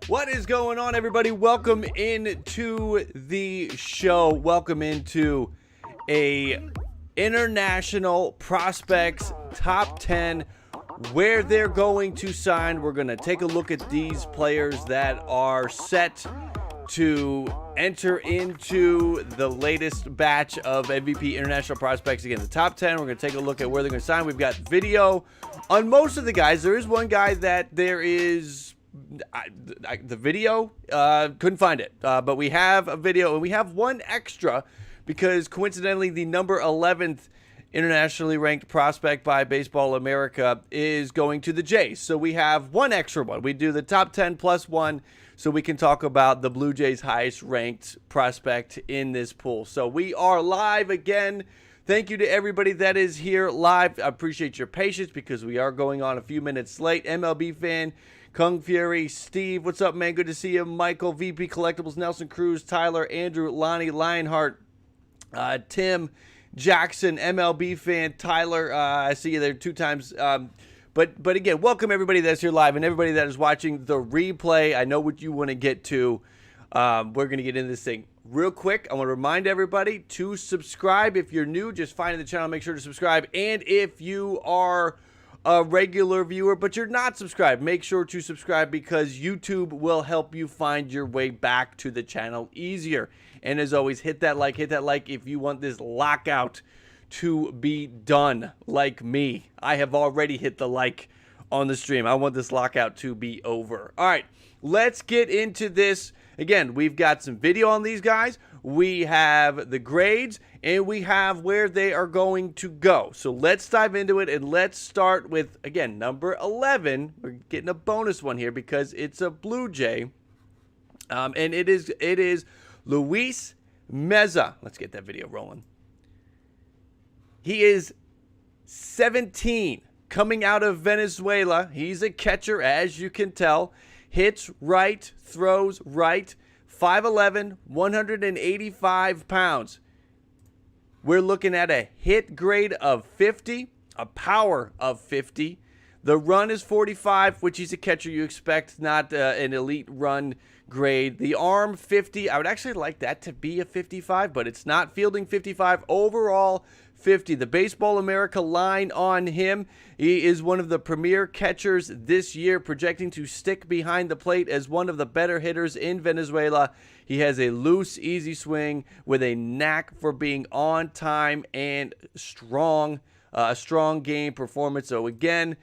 What is going on, everybody? Welcome into the show. Welcome into a International Prospects Top 10, where they're going to sign. We're going to take a look at these players that are set to enter into the latest batch of MVP International Prospects. Again, the top 10. We're going to take a look at where they're going to sign. We've got video on most of the guys. There is one guy that there is the video, couldn't find it, but we have a video, and we have one extra because coincidentally the number 11th internationally ranked prospect by Baseball America is going to the Jays. So we have one extra one. We do the top 10 plus one so we can talk about the Blue Jays' highest ranked prospect in this pool. So we are live again. Thank you to everybody that is here live. I appreciate your patience because we are going on a few minutes late. MLB fan, Kung Fury, Steve, what's up, man? Good to see you. Michael, VP Collectibles, Nelson Cruz, Tyler, Andrew, Lonnie, Lionheart, Tim, Jackson, MLB fan, Tyler. I see you there 2 times. But again, welcome everybody that's here live and everybody that is watching the replay. I know what you want to get to. We're going to get into this thing real quick. I want to remind everybody to subscribe. If you're new, just finding the channel, make sure to subscribe. And if you are a regular viewer, but you're not subscribed, make sure to subscribe because YouTube will help you find your way back to the channel easier. And as always, hit that like if you want this lockout to be done like me. I have already hit the like on the stream. I want this lockout to be over. All right, let's get into this. Again, we've got some video on these guys. We have the grades, and we have where they are going to go. So let's dive into it, and let's start with, again, number 11. We're getting a bonus one here because it's a Blue Jay, and it is Luis Meza. Let's get that video rolling. He is 17, coming out of Venezuela. He's a catcher, as you can tell. Hits right, throws right. 5'11", 185 pounds. We're looking at a hit grade of 50, a power of 50. The run is 45, which he's a catcher. You expect not an elite run grade. The arm, 50. I would actually like that to be a 55, but it's not. Fielding, 55. Overall, 50. The Baseball America line on him. He is one of the premier catchers this year, projecting to stick behind the plate as one of the better hitters in Venezuela. He has a loose, easy swing with a knack for being on time and strong, a strong game performance. So again,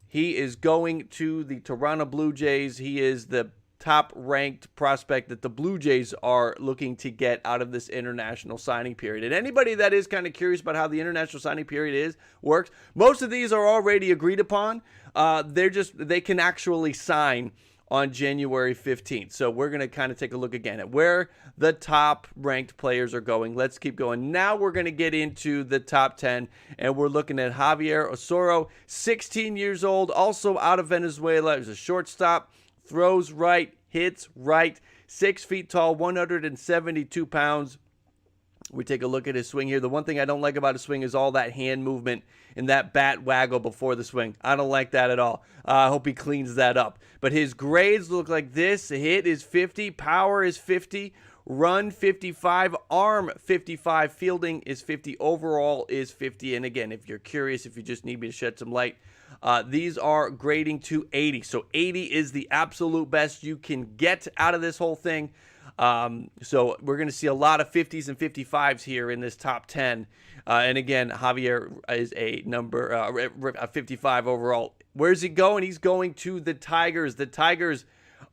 he is going to the Toronto Blue Jays. He is the top-ranked prospect that the Blue Jays are looking to get out of this international signing period. And anybody that is kind of curious about how the international signing period works, most of these are already agreed upon. They can actually sign on January 15th. So we're going to kind of take a look again at where the top-ranked players are going. Let's keep going. Now we're going to get into the top 10, and we're looking at Javier Osorio, 16 years old, also out of Venezuela. He's a shortstop. Throws right, hits right, 6 feet tall, 172 pounds. We take a look at his swing here. The one thing I don't like about his swing is all that hand movement and that bat waggle before the swing. I don't like that at all. I hope he cleans that up. But his grades look like this. Hit is 50, power is 50, run 55, arm 55, fielding is 50, overall is 50. And again, if you're curious, if you just need me to shed some light, these are grading to 80. So 80 is the absolute best you can get out of this whole thing. So we're going to see a lot of 50s and 55s here in this top 10. And again, Javier is a number 55 overall. Where's he going? He's going to the Tigers. The Tigers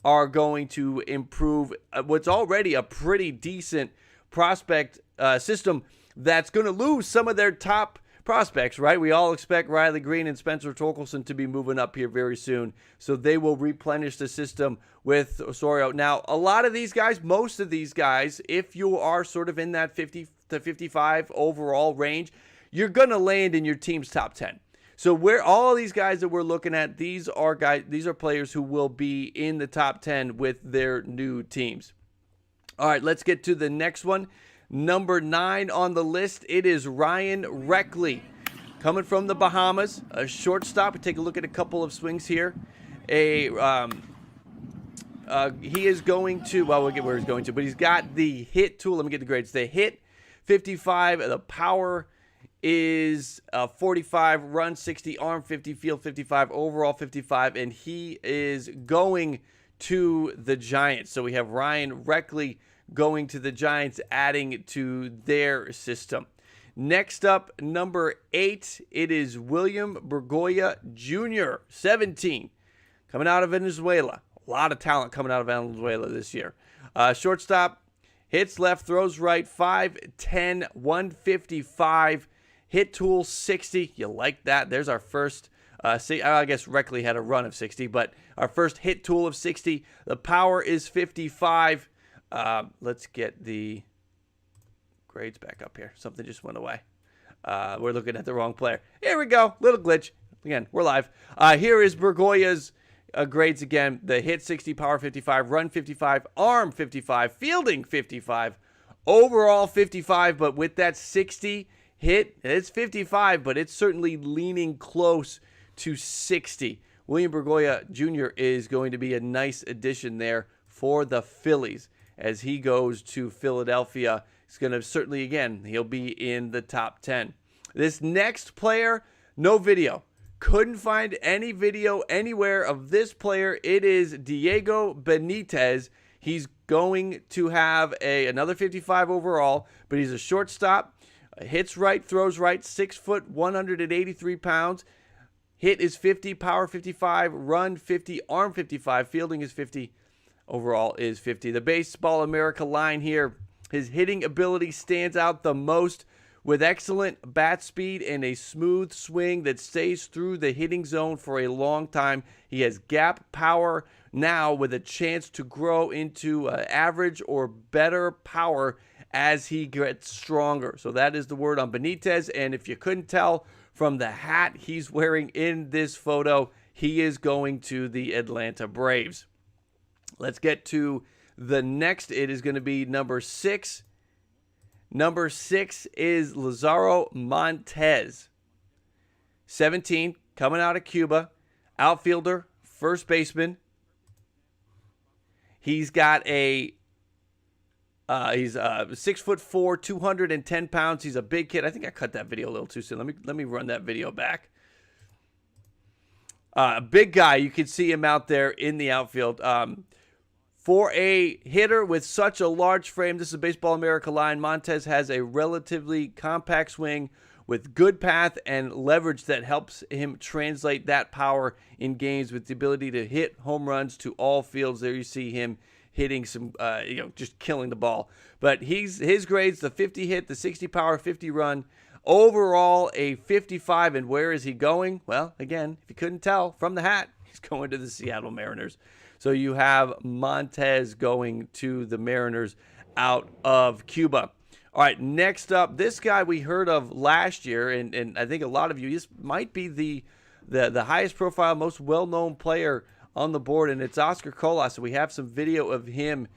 are going to improve what's already a pretty decent prospect system that's going to lose some of their top prospects, right? We all expect Riley Green and Spencer Torkelson to be moving up here very soon. So they will replenish the system with Osorio. Now, a lot of these guys, most of these guys, if you are sort of in that 50 to 55 overall range, you're going to land in your team's top 10. So where all these guys that we're looking at, these are players who will be in the top 10 with their new teams. All right, let's get to the next one. Number 9 on the list, it is Ryan Reckley, coming from the Bahamas, a shortstop. Take a look at a couple of swings here. A he is going to, well, we'll get where he's going to, but he's got the hit tool. Let me get the grades. The hit, 55. The power is 45. Run, 60. Arm, 50. Field, 55. Overall, 55. And he is going to the Giants. So we have Ryan Reckley going to the Giants, adding to their system. Next up, number 8, it is William Bergoya Jr., 17, coming out of Venezuela. A lot of talent coming out of Venezuela this year. Shortstop, hits left, throws right, 5'10", 155. Hit tool, 60. You like that? There's our first, I guess Reckley had a run of 60, but our first hit tool of 60. The power is 55. Let's get the grades back up here. Something just went away. We're looking at the wrong player. Here we go. Little glitch. Again, we're live. Here is Bergoya's grades again. The hit 60, power 55, run 55, arm 55, fielding 55, overall 55. But with that 60 hit, it's 55, but it's certainly leaning close to 60. William Bergoya Jr. is going to be a nice addition there for the Phillies as he goes to Philadelphia. He's going to certainly, again, he'll be in the top 10. This next player, no video. Couldn't find any video anywhere of this player. It is Diego Benitez. He's going to have another 55 overall, but he's a shortstop. Hits right, throws right, 6 foot, 183 pounds. Hit is 50, power 55, run 50, arm 55, fielding is 50, overall is 50. The Baseball America line here. His hitting ability stands out the most with excellent bat speed and a smooth swing that stays through the hitting zone for a long time. He has gap power now with a chance to grow into average or better power as he gets stronger. So that is the word on Benitez. And if you couldn't tell from the hat he's wearing in this photo, he is going to the Atlanta Braves. Let's get to the next. It is going to be number 6. Number 6 is Lazaro Montes, 17, coming out of Cuba, outfielder, first baseman. He's got he's 6'4", 210 pounds. He's a big kid. I think I cut that video a little too soon. Let me run that video back. A big guy. You can see him out there in the outfield. For a hitter with such a large frame, this is a Baseball America line. Montez has a relatively compact swing with good path and leverage that helps him translate that power in games with the ability to hit home runs to all fields. There you see him hitting some, just killing the ball. But his grades, the 50 hit, the 60 power, 50 run, overall a 55. And where is he going? Well, again, if you couldn't tell from the hat, he's going to the Seattle Mariners. So you have Montez going to the Mariners out of Cuba. All right, next up, this guy we heard of last year, and I think a lot of you, this might be the highest profile, most well-known player on the board, and it's Oscar Colas. So we have some video of him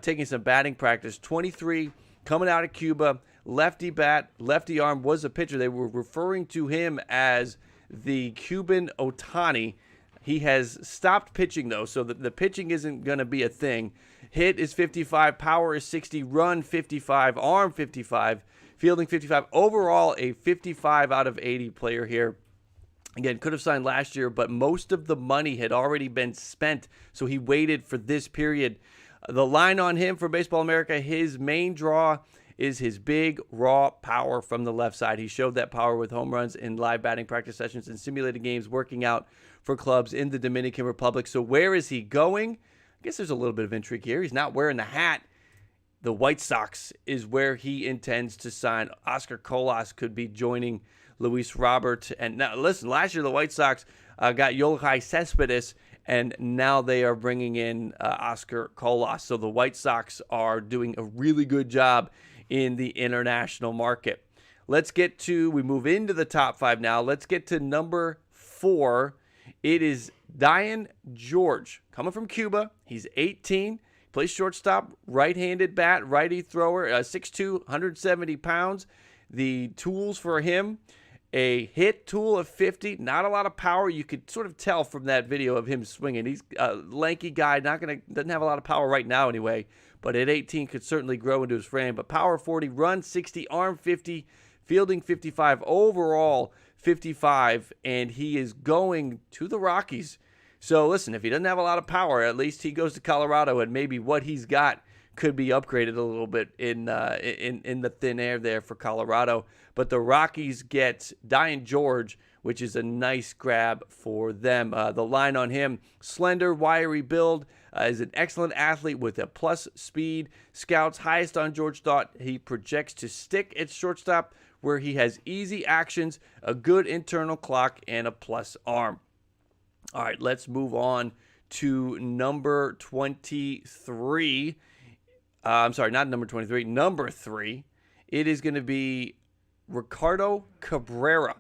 taking some batting practice. 23, coming out of Cuba, lefty bat, lefty arm, was a pitcher. They were referring to him as the Cuban Ohtani. He has stopped pitching, though, so the pitching isn't going to be a thing. Hit is 55, power is 60, run 55, arm 55, fielding 55. Overall, a 55 out of 80 player here. Again, could have signed last year, but most of the money had already been spent, so he waited for this period. The line on him for Baseball America, his main draw is his big, raw power from the left side. He showed that power with home runs in live batting practice sessions and simulated games working out for clubs in the Dominican Republic. So where is he going? I guess there's a little bit of intrigue here. He's not wearing the hat. The White Sox is where he intends to sign. Oscar Colas could be joining Luis Robert. And now, listen, last year the White Sox got Yoelqui Cespedes, and now they are bringing in Oscar Colas. So the White Sox are doing a really good job in the international market. We move into the top 5 now. Let's get to number 4. It is Dyan Jorge, coming from Cuba. He's 18, plays shortstop, right-handed bat, righty thrower, 6'2", 170 pounds. The tools for him, a hit tool of 50, not a lot of power. You could sort of tell from that video of him swinging. He's a lanky guy, doesn't have a lot of power right now anyway, but at 18 could certainly grow into his frame. But power 40, run 60, arm 50, fielding 55, overall 55, and he is going to the Rockies. So listen, if he doesn't have a lot of power, at least he goes to Colorado, and maybe what he's got could be upgraded a little bit in the thin air there for Colorado. But the Rockies get Dyan Jorge, which is a nice grab for them. The line on him, slender, wiry build, is an excellent athlete with a plus speed. Scouts highest on George thought he projects to stick at shortstop, where he has easy actions, a good internal clock, and a plus arm. All right, let's move on to number 23. I'm sorry, not number 23, number 3. It is going to be Ricardo Cabrera.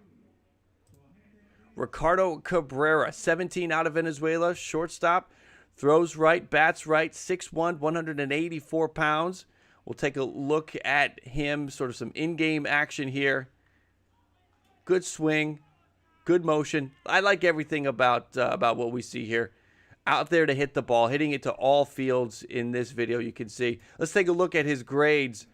Ricardo Cabrera, 17 out of Venezuela, shortstop, throws right, bats right, 6'1", 184 pounds. We'll take a look at him, sort of some in-game action here. Good swing, good motion. I like everything about what we see here. Out there to hit the ball, hitting it to all fields in this video, you can see. Let's take a look at his grades.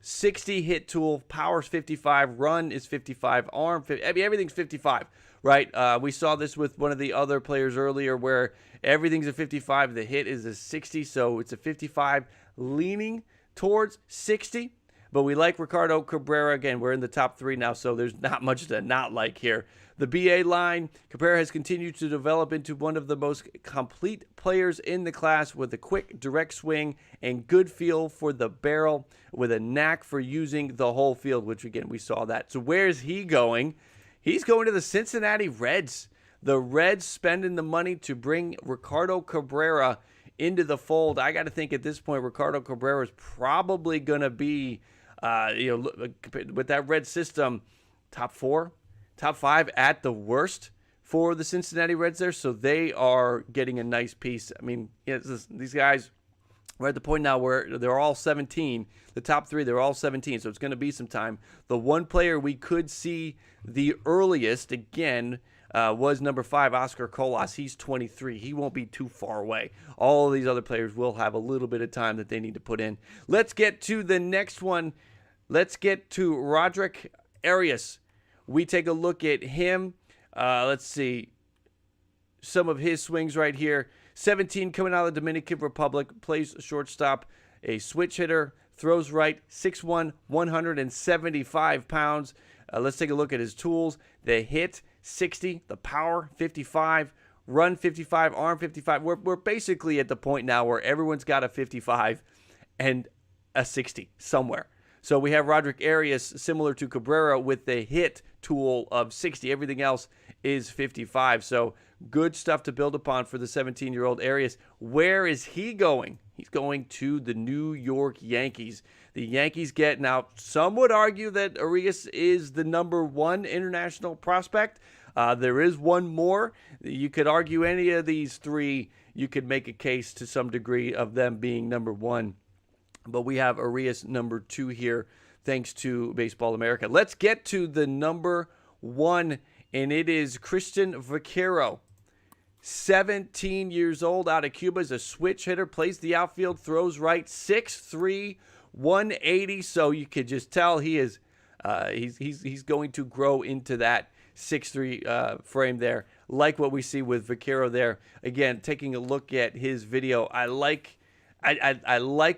60 hit tool, power's 55, run is 55, arm 50. I mean, everything's 55, right? We saw this with one of the other players earlier where everything's a 55, the hit is a 60, so it's a 55 leaning towards 60. But we like Ricardo Cabrera. Again, we're in the top 3 now, so there's not much to not like here. The BA line, Cabrera has continued to develop into one of the most complete players in the class with a quick, direct swing and good feel for the barrel with a knack for using the whole field, which, again, we saw that. So where's he going? He's going to the Cincinnati Reds. The Reds spending the money to bring Ricardo Cabrera into the fold. I got to think at this point, Ricardo Cabrera is probably going to be, with that Red system, top 4. Top 5 at the worst for the Cincinnati Reds there, so they are getting a nice piece. I mean, these guys, we're at the point now where they're all 17. The top 3, they're all 17, so it's going to be some time. The one player we could see the earliest, again, was number 5, Oscar Colas. He's 23. He won't be too far away. All of these other players will have a little bit of time that they need to put in. Let's get to the next one. Let's get to Roderick Arias. We take a look at him. Let's see some of his swings right here. 17, coming out of the Dominican Republic, plays shortstop, a switch hitter, throws right, 6'1", 175 pounds. Let's take a look at his tools. The hit, 60. The power, 55. Run, 55. Arm, 55. We're basically at the point now where everyone's got a 55 and a 60 somewhere. So we have Roderick Arias, similar to Cabrera, with the hit tool of 60. Everything else is 55. So good stuff to build upon for the 17-year-old Arias. Where is he going? He's going to the New York Yankees. The Yankees get, now some would argue that Arias is the number 1 international prospect. There is one more. You could argue any of these 3. You could make a case to some degree of them being number 1. But we have Arias number 2 here, thanks to Baseball America. Let's get to the number 1, and it is Cristian Vaquero. 17 years old, out of Cuba, is a switch hitter, plays the outfield, throws right, 6'3", 180. So you could just tell he is he's going to grow into that 6'3" frame there, like what we see with Vaquero there. Again, taking a look at his video, I like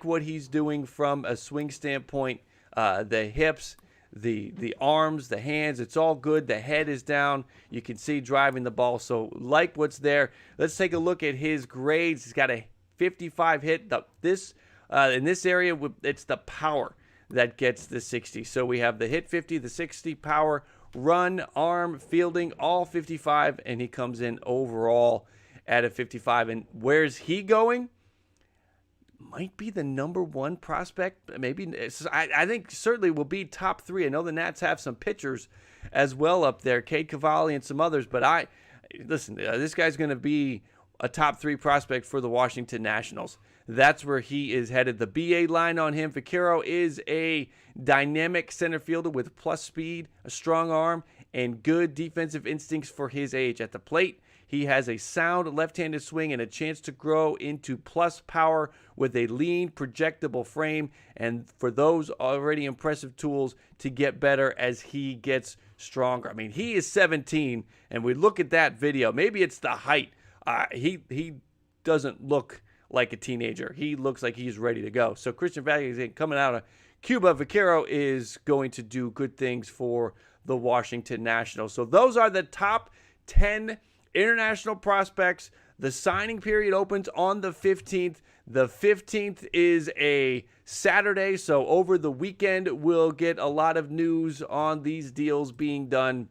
what he's doing from a swing standpoint. The hips, the arms, the hands, it's all good. The head is down. You can see driving the ball. So like what's there. Let's take a look at his grades. He's got a 55 hit. In this area, it's the power that gets the 60. So we have the hit 50, the 60, power, run, arm, fielding, all 55, and he comes in overall at a 55. And where's he going? Might be the number 1 prospect. Maybe I think certainly will be top 3. I know the Nats have some pitchers as well up there, Cade Cavalli and some others. But listen, this guy's going to be a top 3 prospect for the Washington Nationals. That's where he is headed. The BA line on him, Vaquero is a dynamic center fielder with plus speed, a strong arm, and good defensive instincts for his age. At the plate, he has a sound left-handed swing and a chance to grow into plus power with a lean, projectable frame, and for those already impressive tools to get better as he gets stronger. I mean, he is 17, and we look at that video. Maybe it's the height. He doesn't look like a teenager. He looks like he's ready to go. So Cristian Vaquero coming out of Cuba. Vaquero is going to do good things for the Washington Nationals. So those are the top 10 international prospects. The signing period opens on the 15th. The 15th is a Saturday, so over the weekend we'll get a lot of news on these deals being done.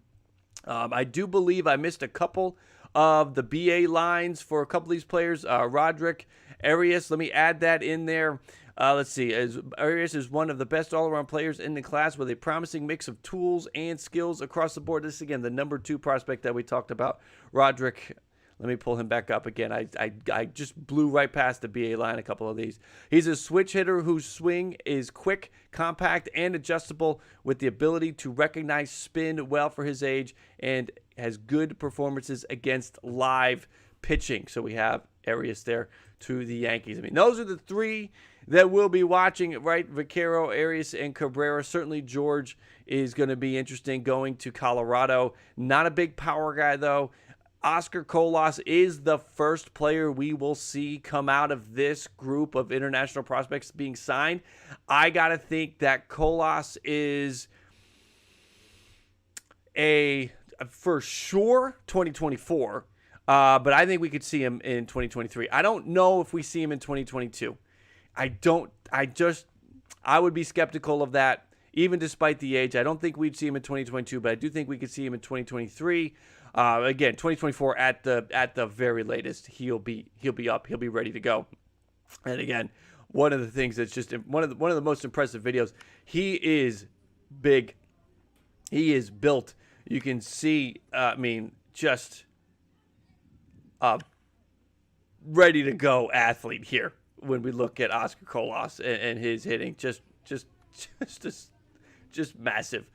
I do believe I missed a couple of the BA lines for a couple of these players. Roderick Arias, let me add that in there. Let's see. Arias is one of the best all-around players in the class with a promising mix of tools and skills across the board. This is, again, the number 2 prospect that we talked about, Roderick. Let me pull him back up again. I just blew right past the BA line, a couple of these. He's a switch hitter whose swing is quick, compact, and adjustable with the ability to recognize spin well for his age and has good performances against live pitching. So we have Arias there to the Yankees. I mean, those are the 3 that we'll be watching, right? Vaquero, Arias, and Cabrera. Certainly George is going to be interesting going to Colorado. Not a big power guy, though. Oscar Colas is the first player we will see come out of this group of international prospects being signed. I got to think that Colas is for sure 2024, but I think we could see him in 2023. I don't know if we see him in 2022. I would be skeptical of that, even despite the age. I don't think we'd see him in 2022, but I do think we could see him in 2023. Again, 2024 at the very latest, he'll be up. He'll be ready to go. And again, one of the things that's just one of the most impressive videos. He is big. He is built. You can see. Just ready to go athlete here when we look at Oscar Colas and his hitting. Just massive.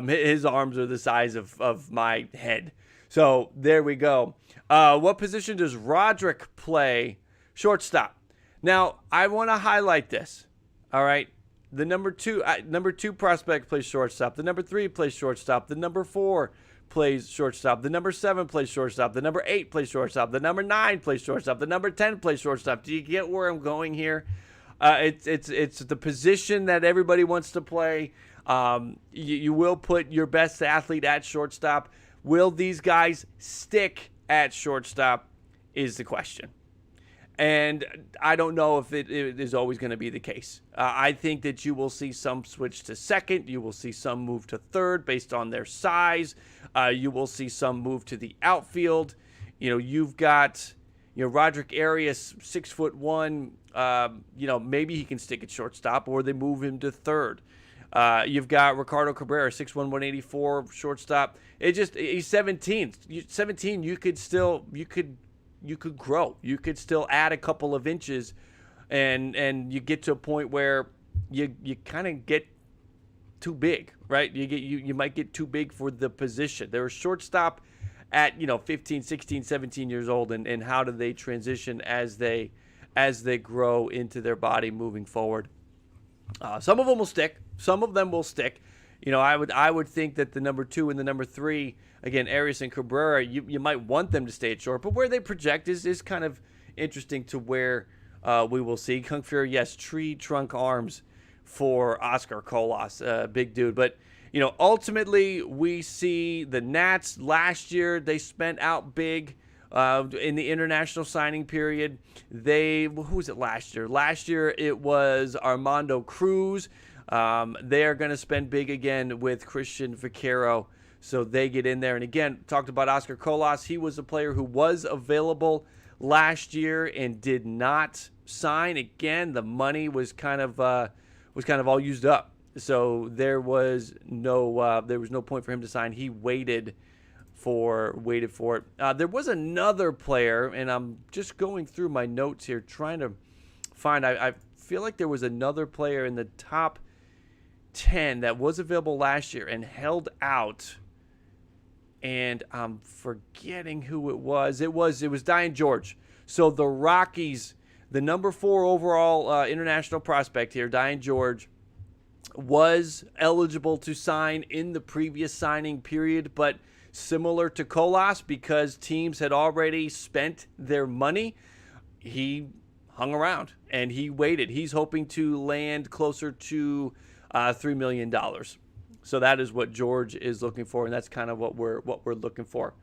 His arms are the size of my head. So there we go. What position does Roderick play? Shortstop. Now, I want to highlight this. All right. The number two prospect plays shortstop. The number 3 plays shortstop. The number 4 plays shortstop. The number 7 plays shortstop. The number 8 plays shortstop. The number 9 plays shortstop. The number 10 plays shortstop. Do you get where I'm going here? It's the position that everybody wants to play. You will put your best athlete at shortstop. Will these guys stick at shortstop is the question. And I don't know if it is always going to be the case. I think that you will see some switch to second. You will see some move to third based on their size. You will see some move to the outfield. You've got, Roderick Arias, 6'1". Maybe he can stick at shortstop, or they move him to third. You've got Ricardo Cabrera, 6'1", 184, shortstop. He's 17. 17, you could grow. You could still add a couple of inches, and you get to a point where you kind of get too big, right? You might get too big for the position. They're a shortstop at 15, 16, 17 years old, and how do they transition as they grow into their body moving forward? Some of them will stick. Some of them will stick. I would think that the number 2 and the number 3, again, Arias and Cabrera, you might want them to stay at short, but where they project is kind of interesting to where we will see. Kung Fury, yes, tree trunk arms for Oscar Colas, big dude. But, ultimately we see the Nats last year, they spent out big in the international signing period. Who was it last year? Last year it was Armando Cruz. They are going to spend big again with Cristian Vaquero, so they get in there. And again, talked about Oscar Colas. He was a player who was available last year and did not sign. Again, the money was kind of all used up, so there was no point for him to sign. He waited for it. There was another player, and I'm just going through my notes here trying to find. I feel like there was another player in the top 10 that was available last year and held out and I'm forgetting who it was. It was Dyan Jorge. So the Rockies, the number 4 overall international prospect here, Dyan Jorge, was eligible to sign in the previous signing period, but similar to Colas, because teams had already spent their money, he hung around and he waited. He's hoping to land closer to $3 million. So that is what George is looking for, and that's kind of what we're looking for.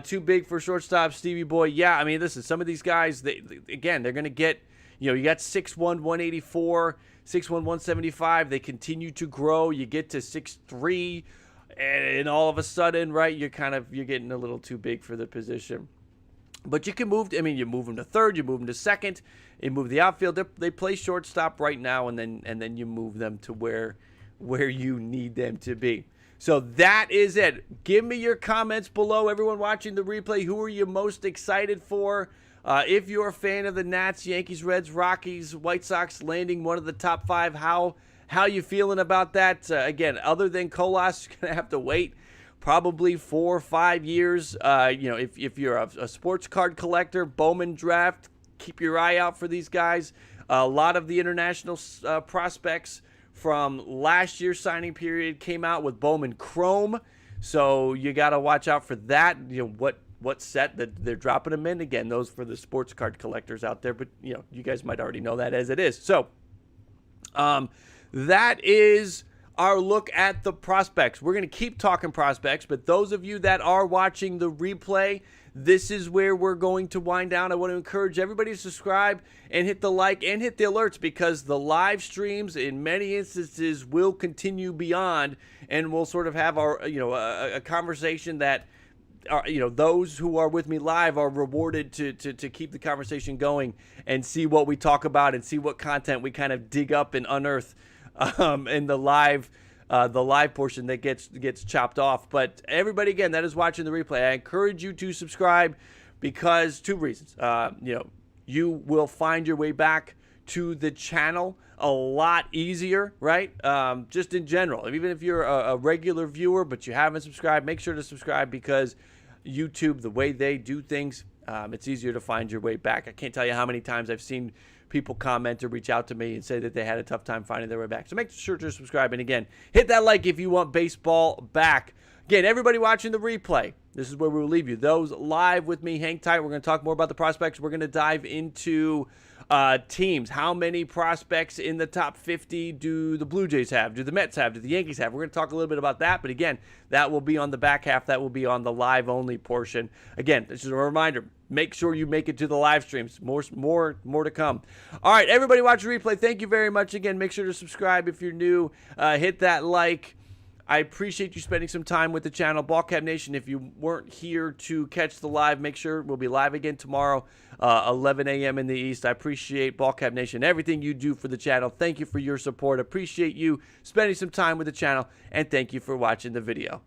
Too big for shortstop, Stevie Boy. Yeah, I mean, listen, some of these guys, they're going to get, you got 6'1", 184, 6'1", 175. They continue to grow. You get to 6'3", and all of a sudden, right, you're getting a little too big for the position. But you can move. I mean, you move them to third, you move them to second, you move the outfield. They play shortstop right now, and then you move them to where you need them to be. So that is it. Give me your comments below. Everyone watching the replay, who are you most excited for? If you're a fan of the Nats, Yankees, Reds, Rockies, White Sox landing one of the top 5, how you feeling about that? Again, other than Colas, you're going to have to wait probably 4 or 5 years. If you're a sports card collector, Bowman draft, keep your eye out for these guys. A lot of the international prospects from last year's signing period came out with Bowman Chrome, so you got to watch out for that. What set that they're dropping them in. Again, those for the sports card collectors out there, but you guys might already know that as it is. So that is our look at the prospects. We're going to keep talking prospects, but those of you that are watching the replay, this is where we're going to wind down. I want to encourage everybody to subscribe and hit the like and hit the alerts, because the live streams in many instances will continue beyond, and we'll sort of have our a conversation that those who are with me live are rewarded to keep the conversation going and see what we talk about and see what content we kind of dig up and unearth in the live portion that gets chopped off. But everybody, again, that is watching the replay, I encourage you to subscribe, because 2 reasons. You will find your way back to the channel a lot easier, right? Just in general. Even if you're a regular viewer but you haven't subscribed, make sure to subscribe, because YouTube, the way they do things, it's easier to find your way back. I can't tell you how many times I've seen people comment or reach out to me and say that they had a tough time finding their way back. So make sure to subscribe. And again, hit that like if you want baseball back. Again, everybody watching the replay, this is where we will leave you. Those live with me, hang tight. We're going to talk more about the prospects. We're going to dive into teams. How many prospects in the top 50 do the Blue Jays have? Do the Mets have? Do the Yankees have? We're going to talk a little bit about that. But again, that will be on the back half. That will be on the live only portion. Again, this is a reminder. Make sure you make it to the live streams. More to come. All right, everybody watch the replay. Thank you very much. Again, make sure to subscribe if you're new. Hit that like. I appreciate you spending some time with the channel. Ballcap Nation, if you weren't here to catch the live, make sure we'll be live again tomorrow, 11 a.m. in the East. I appreciate Ballcap Nation, everything you do for the channel. Thank you for your support. Appreciate you spending some time with the channel, and thank you for watching the video.